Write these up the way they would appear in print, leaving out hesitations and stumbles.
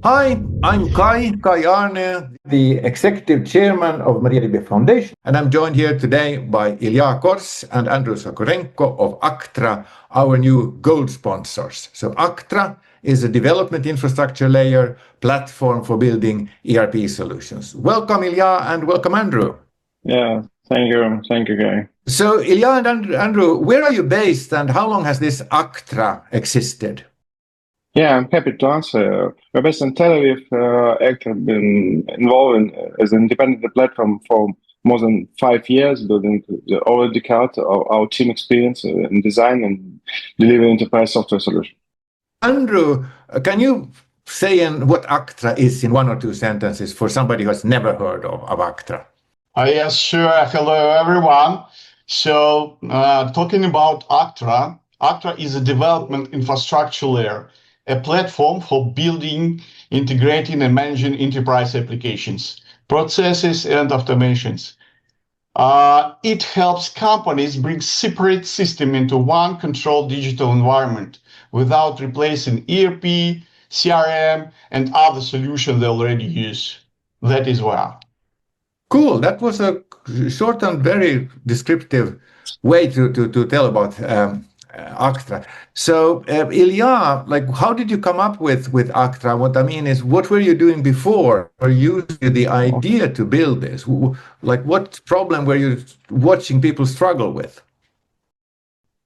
Hi, I'm Kai Arne, the Executive Chairman of MariaDB Foundation, and I'm joined here today by Ilya Kors and Andrew Sokorenko of Aqtra, our new gold sponsors. So Aqtra is a development infrastructure layer platform for building ERP solutions. Welcome, Ilya, and welcome, Andrew. Yeah, thank you. Thank you, Guy. So Ilya and Andrew, where are you based and how long has this Aqtra existed? Yeah, I'm happy to answer. We're based in Tel Aviv. Aqtra have been involved as an independent platform for more than 5 years, building the over decade of our team experience in design and delivering enterprise software solution. Andrew, can you say what Aqtra is in one or two sentences for somebody who has never heard of Aqtra? Yes, sure. Hello, everyone. So, talking about Aqtra, Aqtra is a development infrastructure layer, a platform for building, integrating, and managing enterprise applications, processes, and automations. It helps companies bring separate systems into one controlled digital environment without replacing ERP, CRM, and other solutions they already use. That is why. Cool. That was a short and very descriptive way to tell about Aqtra. So, Ilya, how did you come up with Aqtra? What I mean is, what were you doing before, or used the idea to build this? What problem were you watching people struggle with?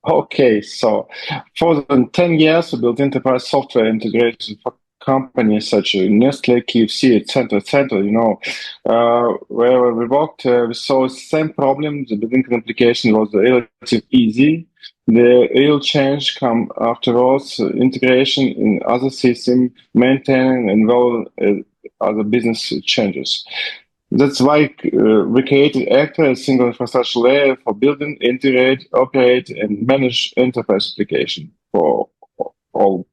Okay, so for more than 10 years, we built enterprise software integration for companies such as Nestlé, KFC, etc., etc. Where we worked, we saw the same problem. The building application was relatively easy. The real change come afterwards, integration in other system, maintaining and other business changes. That's why we created Aqtra, a single infrastructure layer for building, integrate, operate, and manage enterprise application for all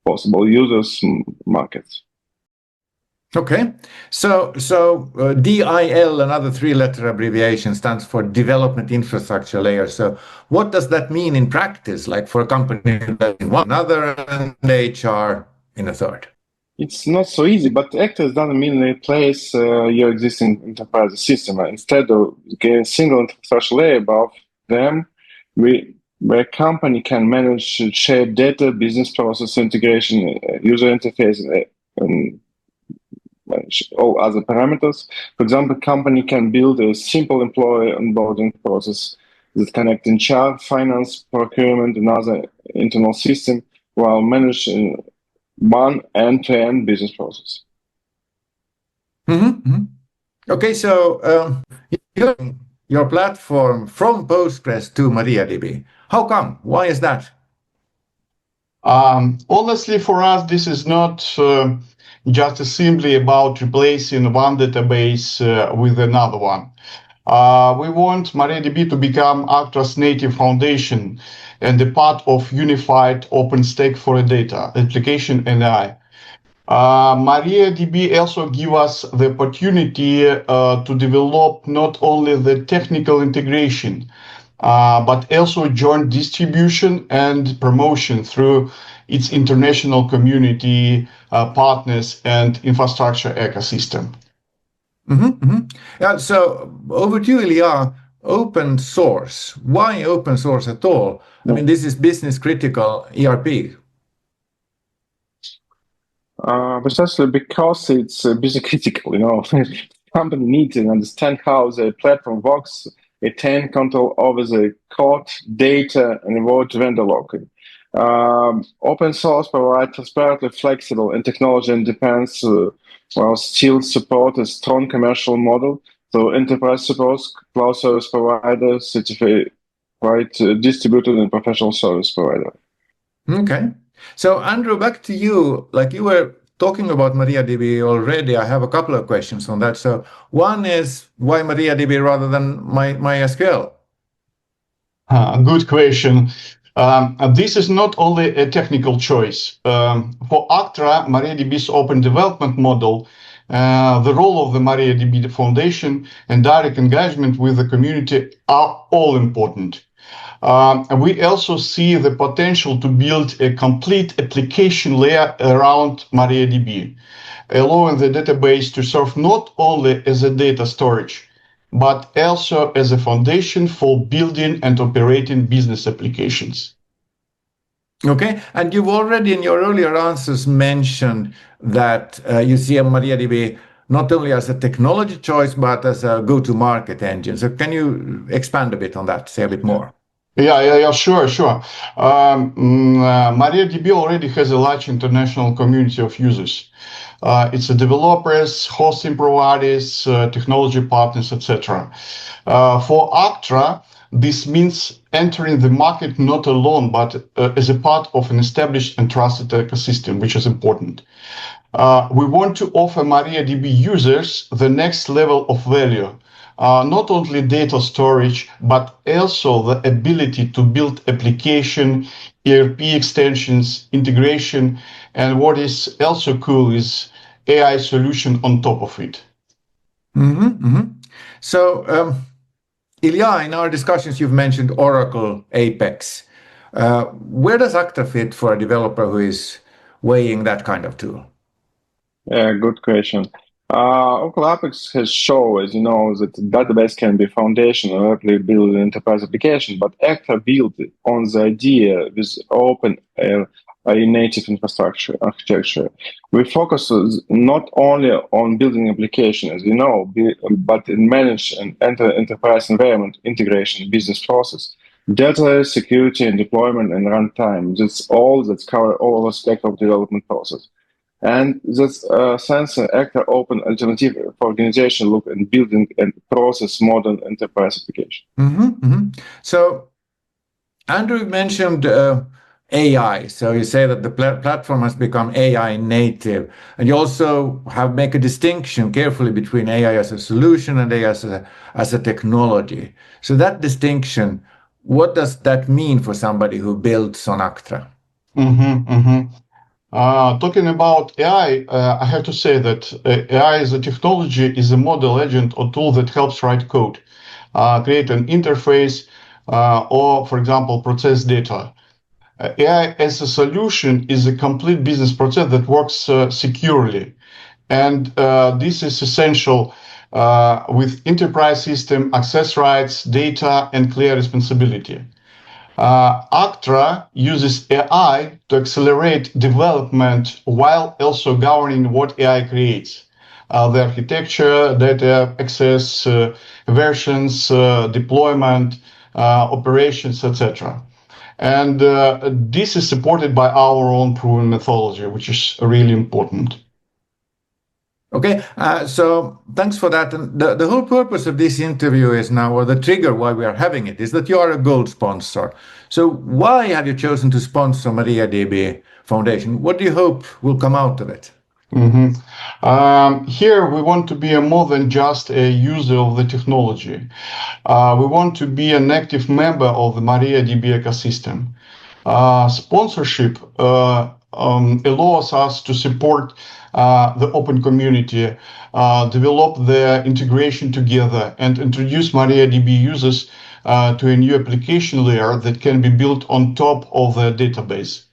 possible users markets. Okay, so DIL, another three-letter abbreviation, stands for Development Infrastructure Layer. So what does that mean in practice, like for a company in one another and HR in a third? It's not so easy, but Aqtra doesn't mean replace your existing enterprise system. Instead of getting a single infrastructure layer above them, where a company can manage shared data, business process integration, user interface, and all other parameters. For example, company can build a simple employee onboarding process that connects HR, finance, procurement, and other internal system while managing one end-to-end business process. Mm-hmm. Okay, so your platform from Postgres to MariaDB. How come? Why is that? Honestly, for us, this is not just simply about replacing one database with another one. We want MariaDB to become Aqtra's native foundation and a part of unified open stack for data, application, and AI. MariaDB also gives us the opportunity to develop not only the technical integration, but also joint distribution and promotion through its international community, partners, and infrastructure ecosystem. Yeah, so over to you, Ilya. Open source. Why open source at all? I mean, this is business critical ERP. Precisely because it's business critical. Company needs to understand how the platform works, retain control over the code, data, and avoid vendor locking. Open source provides transparently flexible and technology independence while still support a strong commercial model. So enterprise supports cloud service provider, certified distributed and professional service provider. Okay. So Andrew, back to you. Like you were talking about MariaDB already, I have a couple of questions on that. So one is, why MariaDB rather than MySQL? Good question. This is not only a technical choice. For Aqtra, MariaDB's open development model, the role of the MariaDB Foundation and direct engagement with the community are all important. We also see the potential to build a complete application layer around MariaDB. allowing the database to serve not only as a data storage, but also as a foundation for building and operating business applications. Okay, and you've already in your earlier answers mentioned that you see a MariaDB not only as a technology choice, but as a go-to-market engine. So can you expand a bit on that, say a bit more? Yeah, sure. MariaDB already has a large international community of users. It's developers, hosting providers, technology partners, etc. For Aqtra, this means entering the market not alone, but as a part of an established and trusted ecosystem, which is important. We want to offer MariaDB users the next level of value. Not only data storage, but also the ability to build application, ERP extensions, integration, and what is also cool is AI solution on top of it. So, Ilya, in our discussions, you've mentioned Oracle Apex. Where does Aqtra fit for a developer who is weighing that kind of tool? Yeah, good question. Oracle Apex has shown, as you know, that database can be foundation or build an enterprise application, but Aqtra built on the idea with open native infrastructure architecture. We focus not only on building application, as you know, but in manage and enterprise environment integration, business process, data security and deployment and runtime. That's all that's cover all aspects of development process. And this sense Aqtra open alternative for organization look and building and process modern enterprise application. So, Andrew mentioned AI. So you say that the platform has become AI native, and you also make a distinction carefully between AI as a solution and AI as a technology. So that distinction, what does that mean for somebody who builds on Aqtra? Talking about AI, I have to say that AI as a technology is a model agent or tool that helps write code, create an interface, or, for example, process data. AI as a solution is a complete business process that works securely. And this is essential with enterprise system, access rights, data, and clear responsibility. Aqtra uses AI to accelerate development while also governing what AI creates. The architecture, data access, versions, deployment, operations, etc. And this is supported by our own proven methodology, which is really important. Okay, so thanks for that. And the whole purpose of this interview is now, or the trigger why we are having it, is that you are a gold sponsor. So why have you chosen to sponsor MariaDB Foundation? What do you hope will come out of it? Here we want to be more than just a user of the technology. We want to be an active member of the MariaDB ecosystem. Sponsorship allows us to support the open community, develop the integration together, and introduce MariaDB users to a new application layer that can be built on top of the database.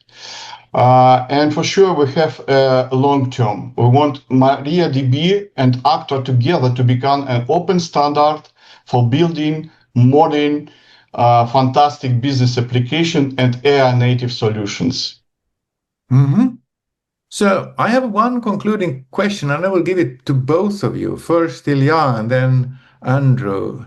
And for sure, we have a long term. We want MariaDB and Aqtra together to become an open standard for building modern, fantastic business application and AI native solutions. So I have one concluding question, and I will give it to both of you. First, Ilya, and then Andrew.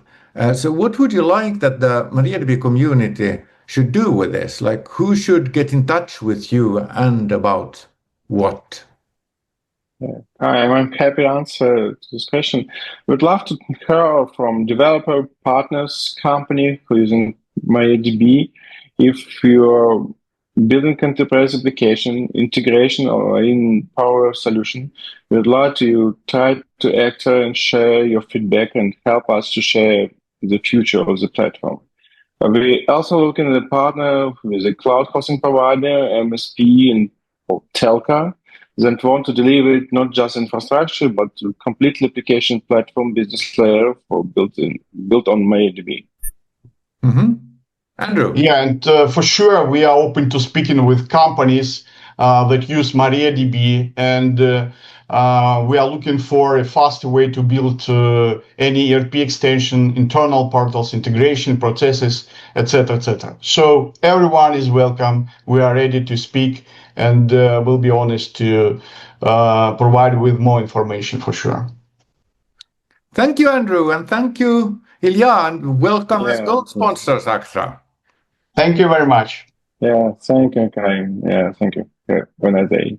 So what would you like that the MariaDB community should do with this? Like, who should get in touch with you and about what? I'm happy to answer this question. We'd love to hear from developer partners, company who is using MariaDB. If you're building enterprise application, integration, or in Power solution, we'd love to try to Aqtra and share your feedback and help us to share the future of the platform. We also looking at a partner with a cloud hosting provider, MSP, and telco that want to deliver not just infrastructure, but to complete application platform business layer for built on MariaDB. Andrew? Yeah, and for sure, we are open to speaking with companies that use MariaDB and We are looking for a faster way to build any ERP extension, internal portals, integration processes, etc., etc. So everyone is welcome. We are ready to speak, and we'll be honest to provide with more information for sure. Thank you, Andrew, and thank you, Ilya, and welcome as gold sponsors, Aqtra. Thank you very much. Yeah, thank you, Karim. Yeah, thank you. Have a nice day.